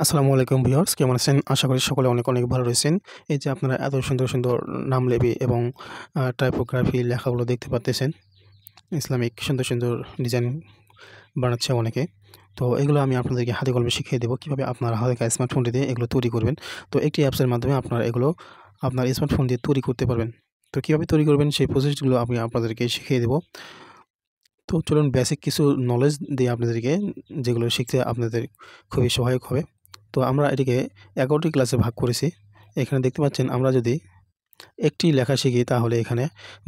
আসসালামু আলাইকুম ভিউয়ার্স, কেমন আছেন? আশা করি সকলে অনেক অনেক ভালো রয়েছেন। এই যে আপনারা এত সুন্দর সুন্দর নামলেবি এবং টাইপোগ্রাফি লেখাগুলো দেখতে পাচ্ছেন, ইসলামিক সুন্দর সুন্দর ডিজাইন বানাচ্ছে অনেকে। তো এগুলো আমি আপনাদেরকে হাতে কলমে শিখিয়ে দেবো কীভাবে আপনার হাতে স্মার্টফোনটি দিয়ে এগুলো তৈরি করবেন। তো একটি অ্যাপসের মাধ্যমে আপনারা এগুলো আপনার স্মার্টফোন দিয়ে তৈরি করতে পারবেন। তো কীভাবে তৈরি করবেন সেই প্রসেসগুলো আমি আপনাদেরকে শিখিয়ে দেবো। তো চলুন বেসিক কিছু নলেজ দিয়ে আপনাদেরকে, যেগুলো শিখতে আপনাদের খুবই সহায়ক হবে। তো আমরা এটিকে 11টি ক্লাসে ভাগ করেছি। এখানে দেখতে পাচ্ছেন, আমরা যদি একটি লেখা শিখি তাহলে এখানে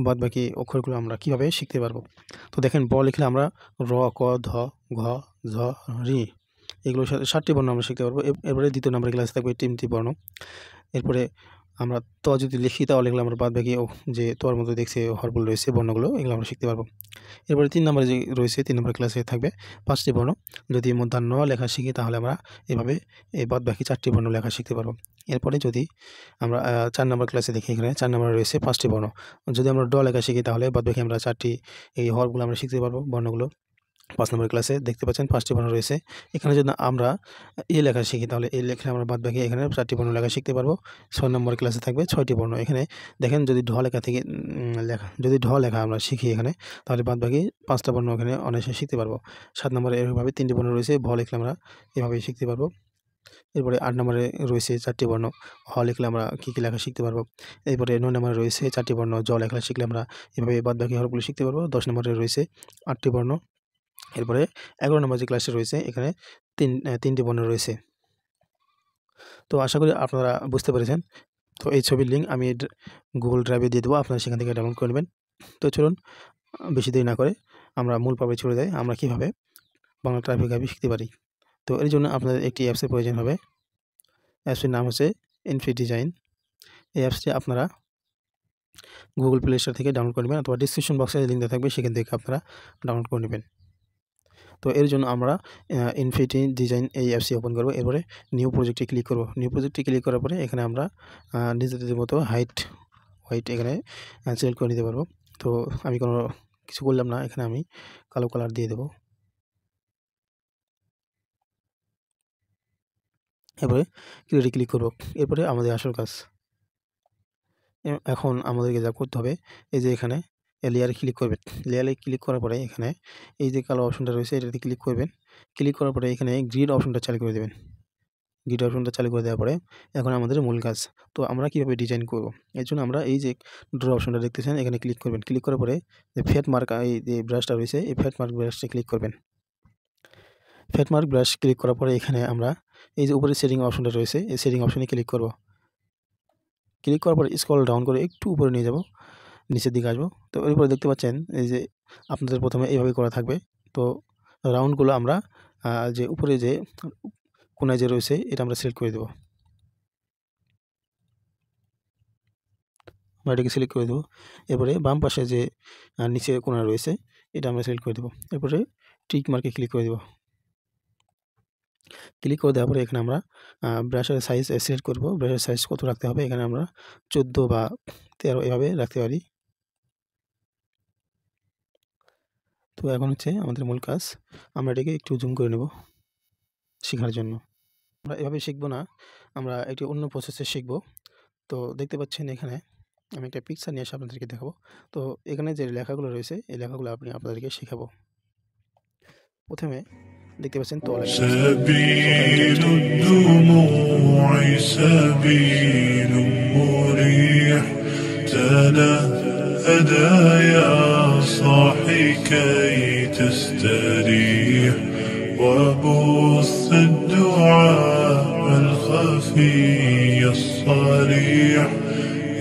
বাদবাকি অক্ষরগুলো আমরা কীভাবে শিখতে পারবো। তো দেখেন, ব লিখলে আমরা র, ক, ধ, ঘ, ঝ, রি, এগুলোর সাথে 7টি বর্ণ আমরা শিখতে পারবো। এরপরে 2 নম্বরের ক্লাসে থাকবে 3টি বর্ণ। এরপরে আমরা ত যদি লিখি তাহলে এগুলো আমরা বাদবাকি যে তোর মতো দেখছে হরফগুলো রয়েছে, বর্ণগুলো, এগুলো আমরা শিখতে পারবো। এরপরে 3 নম্বরে যে রয়েছে 3 নম্বর ক্লাসে থাকবে 5টি বর্ণ। যদি মূর্ধন্য লেখা শিখি তাহলে আমরা এভাবে এই বাদবাকি 4টি বর্ণ লেখা শিখতে পারবো। এরপরে যদি আমরা 4 নম্বর ক্লাসে দেখি, এখানে 4 নম্বরে রয়েছে 5টি বর্ণ। যদি আমরা ড লেখা শিখি তাহলে বাদবাকি আমরা 4টি এই হরফগুলো আমরা শিখতে পারবো, বর্ণগুলো। 5 নম্বর ক্লাসে দেখতে পাচ্ছেন 5টি বর্ণ রয়েছে। এখানে যদি আমরা এ লেখা শিখি তাহলে এই লেখলে আমরা বাদবাকি এখানে 4টি বর্ণ লেখা শিখতে পারবো। 6 নম্বর ক্লাসে থাকবে 6টি বর্ণ। এখানে দেখেন, যদি ঢ লেখা থেকে যদি ঢ লেখা আমরা শিখি এখানে, তাহলে বাদবাকি 5টা বর্ণ এখানে অনায়াসে শিখতে পারবো। 7 নম্বরে এভাবে 3টি বর্ণ রয়েছে, ভ লিখলে আমরা এভাবেই শিখতে পারবো। এরপরে 8 নম্বরে রয়েছে 4টি বর্ণ, হ লিখলে আমরা কী লেখা শিখতে পারবো। এরপরে 9 নম্বরে রয়েছে 4টি বর্ণ, জ লেখা শিখলে আমরা এভাবে বাদবাকি হরফগুলো শিখতে পারবো। 10 নম্বরে রয়েছে 8টি বর্ণ। এরপরে 11 নম্বর যে ক্লাসে রয়েছে, এখানে 3টি বর্ণ রয়েছে। তো আশা করি আপনারা বুঝতে পেরেছেন। তো এই ছবির লিঙ্ক আমি গুগল ড্রাইভে দিয়ে দেবো, আপনারা সেখান থেকে ডাউনলোড করে নেবেন। তো চলুন বেশি দেরি না করে আমরা মূল পর্বে চলে যাই, আমরা কীভাবে বাংলা টাইপোগ্রাফি শিখতে পারি। তো এর জন্য আপনাদের একটি অ্যাপসের প্রয়োজন হবে। অ্যাপসটির নাম হচ্ছে ইনফিডিজাইন। এই অ্যাপসটি আপনারা গুগল প্লে স্টোর থেকে ডাউনলোড করে নেবেন, অথবা ডিসক্রিপশন বক্সে লিঙ্ক দেওয়া থাকবে, সেখান থেকে আপনারা ডাউনলোড করে নেবেন। তো এর জন্য আমরা ইনফিডিজাইন এই অ্যাপসটি ওপেন করব। এরপরে নিউ প্রজেক্টে ক্লিক করব। নিউ প্রজেক্টে ক্লিক করার পরে এখানে আমরা নিজেদের মতো হোয়াইট এখানে সিলেক্ট করে নিতে পারবো। তো আমি কোনো কিছু করলাম না, এখানে আমি কালো কালার দিয়ে দেবো। এরপরে ক্রিয়েটে ক্লিক করব। এরপরে আমাদের আসল কাজ, এখন আমাদেরকে যা করতে হবে, এই যে এখানে লেয়ারে ক্লিক করবেন। লেয়ারে ক্লিক করার পরে এখানে এই যে কালো অপশনটা রয়েছে, এটাতে ক্লিক করবেন। ক্লিক করার পরে এখানে গ্রিড অপশনটা চালু করে দেবেন। গ্রিড অপশনটা চালু করে দেওয়ার পরে এখন আমাদের মূল কাজ, তো আমরা কীভাবে ডিজাইন করব। এর জন্য আমরা এই যে ড্র অপশনটা দেখতেছেন, এখানে ক্লিক করবেন। ক্লিক করার পরে যে ফেট মার্ক, এই যে ব্রাশটা রয়েছে, এই ফেট মার্ক ব্রাশটা ক্লিক করবেন। ফেট মার্ক ব্রাশ ক্লিক করার পরে এখানে আমরা এই যে উপরে সেটিং অপশনটা রয়েছে, এই সেটিং অপশনে ক্লিক করব। ক্লিক করার পরে স্ক্রল ডাউন করে একটু উপরে নিয়ে যাব, নিচের দিকে আসবো। তো এরপরে দেখতে পাচ্ছেন এই যে আপনাদের প্রথমে এইভাবে করা থাকবে। তো রাউন্ডগুলো আমরা যে উপরে যে কোনায় যে রয়েছে, এটা আমরা সিলেক্ট করে দেবো। আমরা এটাকে সিলেক্ট করে দেবো। এরপরে বাম পাশে যে নিচে কোনা রয়েছে, এটা আমরা সিলেক্ট করে দেবো। এরপরে টিক মার্কে ক্লিক করে দেবো। ক্লিক করে দেওয়ার পরে এখানে আমরা ব্রাশের সাইজ সিলেক্ট করব। ব্রাশের সাইজ কত রাখতে হবে, এখানে আমরা 14 বা 13 এভাবে রাখতে পারি। তো এখন হচ্ছে আমাদের মূল কাজ, আমরা এটাকে একটু জুম করে নেব শেখার জন্য। আমরা এভাবে শিখবো না, আমরা একটি অন্য প্রসেসে শিখব। তো দেখতে পাচ্ছেন এখানে আমি একটা পিকচার নিয়ে এসে আপনাদেরকে দেখাবো। তো এখানে যে লেখাগুলো রয়েছে, এই লেখাগুলো আপনাদেরকে শেখাবো। প্রথমে দেখতে পাচ্ছেন سبيل الدموع سبيل مريح تنهدى يا صاحي كي تستريح وبث الدعاء الخفي الصريح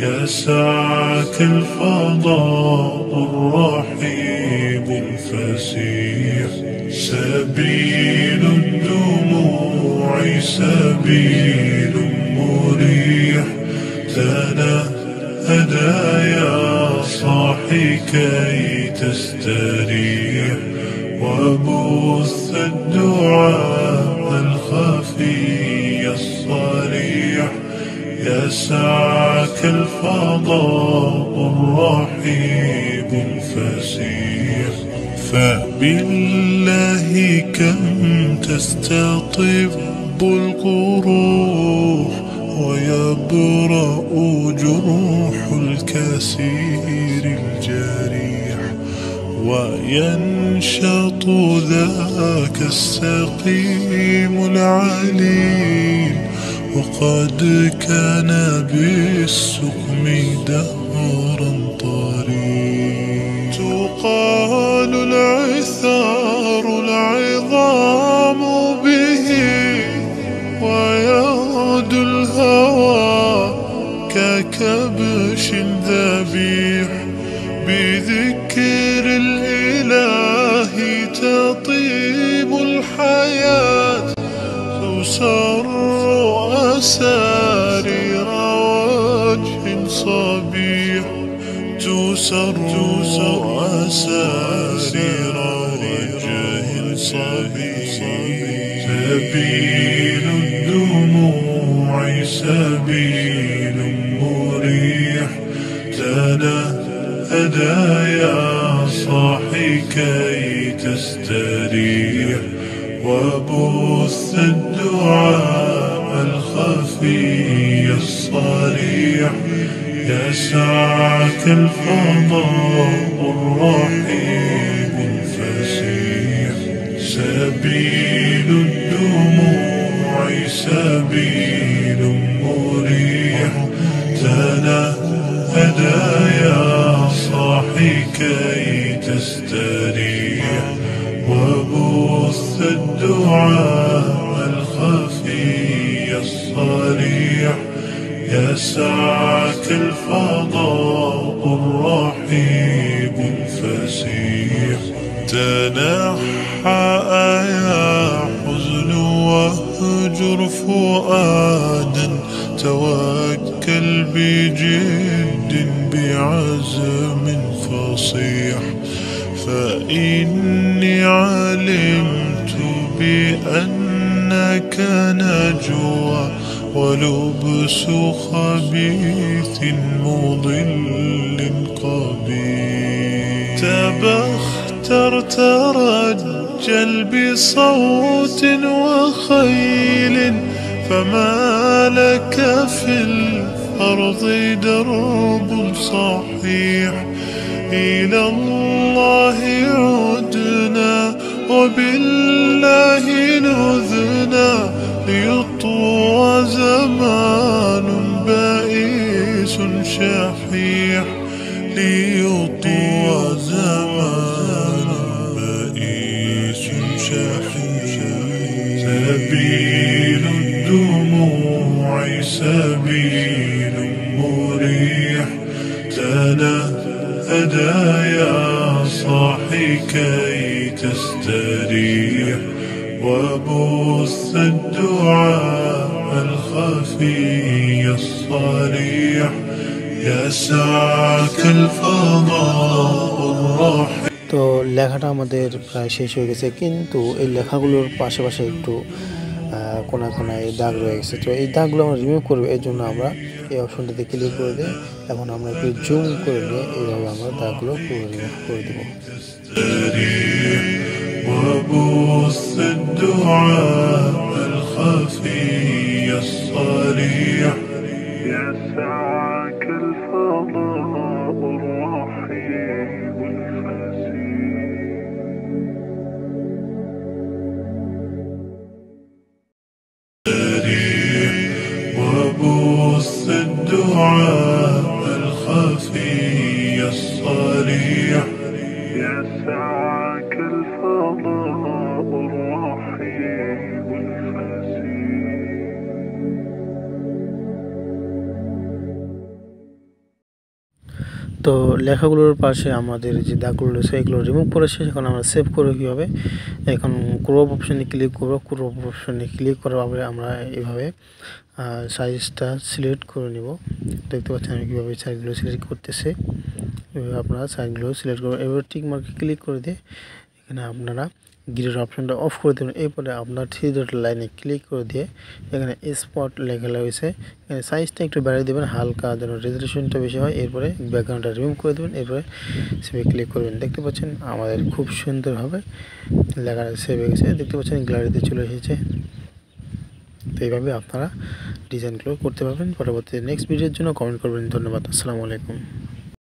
يسعك الفضاء الرحيب الفسيح سبيل الدموع سبيل مريح تنهدى يا صاحي كي تستريح وبث الدعاء الخفي الصريح يسعك الفضاء الرحيب الفسيح فبالله كم تستطب القروح ويبرأ جروح الكثير الجريح وينشط ذاك السقيم العليل وقد كان بالسقم دهرا طريق تقال العثار العظام به ويغدو الهوى ككبش ذبيح بذكر الإله تطيب الحياة تسر أسارير وجه صبيح تسر أسارير وجه صبيح سبيل الدموع سبيل مريح تنهدى يا صاحي كي تستريح وبث الدعاء الخفي الصريح يسعك الفضاء الرحيم الفسيح سبيل الدموع سبيل مريح تنهدى يا صاحي كي تستريح وبث الدعاء الخفي الصريح يسعك الفضاء الرحيم الفسيح تنحى يا حزن واهجر فؤادا توكل بجد بعزم فصيح فإني علمت بأنك نجوى ولبس خبيث مضل قبيح تبختر ترجل بصوت وخيل فما لك في الأرض درب صحيح إلى الله عدنا وبالله نذنا ليطوى زمان بائس شحيح ليطوى زمان بائس شحيح سبيل الدموع سبيل مريح تنهدى يا صاحي كي تستريح وبث الدعاء الخفي الصريح يسعك الفضاء الرحيم তো লেখাটা আমাদের প্রায় শেষ হয়ে গেছে, কিন্তু এই লেখাগুলোর পাশাপাশি একটু কোনায় কোনায় দাগ রয়ে গেছে। তো এই দাগগুলো আমরা রিমুভ করবো, এর জন্য আমরা এই অপশনটাতে ক্লিক করে দিই। এখন আমরা একটু জুম করে নিয়ে এইভাবে আমরা দাগগুলো পুরো রিমুভ করে দেবো। وبث الدعاء الخفي الصريح يسعك الفضاء الرحيم الفسيح وبث الدعاء الخفي الصريح يسعك الفضاء الرحيم الفسيح তো লেখাগুলোর পাশে আমাদের যে দাগগুলো রয়েছে এগুলো রিমুভ করে শেষ। এখন আমরা সেভ করবো কীভাবে, এখন ক্রপ অপশনে ক্লিক করবো। ক্রপ অপশনে ক্লিক করার পরে আমরা এইভাবে সাইজটা সিলেক্ট করে নিব। দেখতে পাচ্ছেন আমি কীভাবে সাইজগুলো সিলেক্ট করতেছে। এভাবে আপনারা সাইজগুলো সিলেক্ট করবেন। এবার টিক মার্কে ক্লিক করে দিয়ে এখানে আপনারা গ্রিডের অপশনটা অফ করে দেবেন। এরপরে আপনার 3 ডট লাইনে ক্লিক করে দিয়ে এখানে স্পট লেখা রয়েছে, এখানে সাইজটা একটু বাড়িয়ে দেবেন হালকা যেন রেজোলিউশনটা বেশি হয়। এরপরে ব্যাকগ্রাউন্ডটা রিমুভ করে দেবেন, এরপরে সেভে ক্লিক করবেন। দেখতে পাচ্ছেন আমাদের খুব সুন্দরভাবে লেখাটা সেভ হয়ে গেছে। দেখতে পাচ্ছেন গ্যালারিতে চলে এসেছে। তো এইভাবে আপনারা ডিজাইনগুলো করতে পারবেন। পরবর্তী নেক্সট ভিডিওর জন্য কমেন্ট করবেন। ধন্যবাদ। আসসালামু আলাইকুম।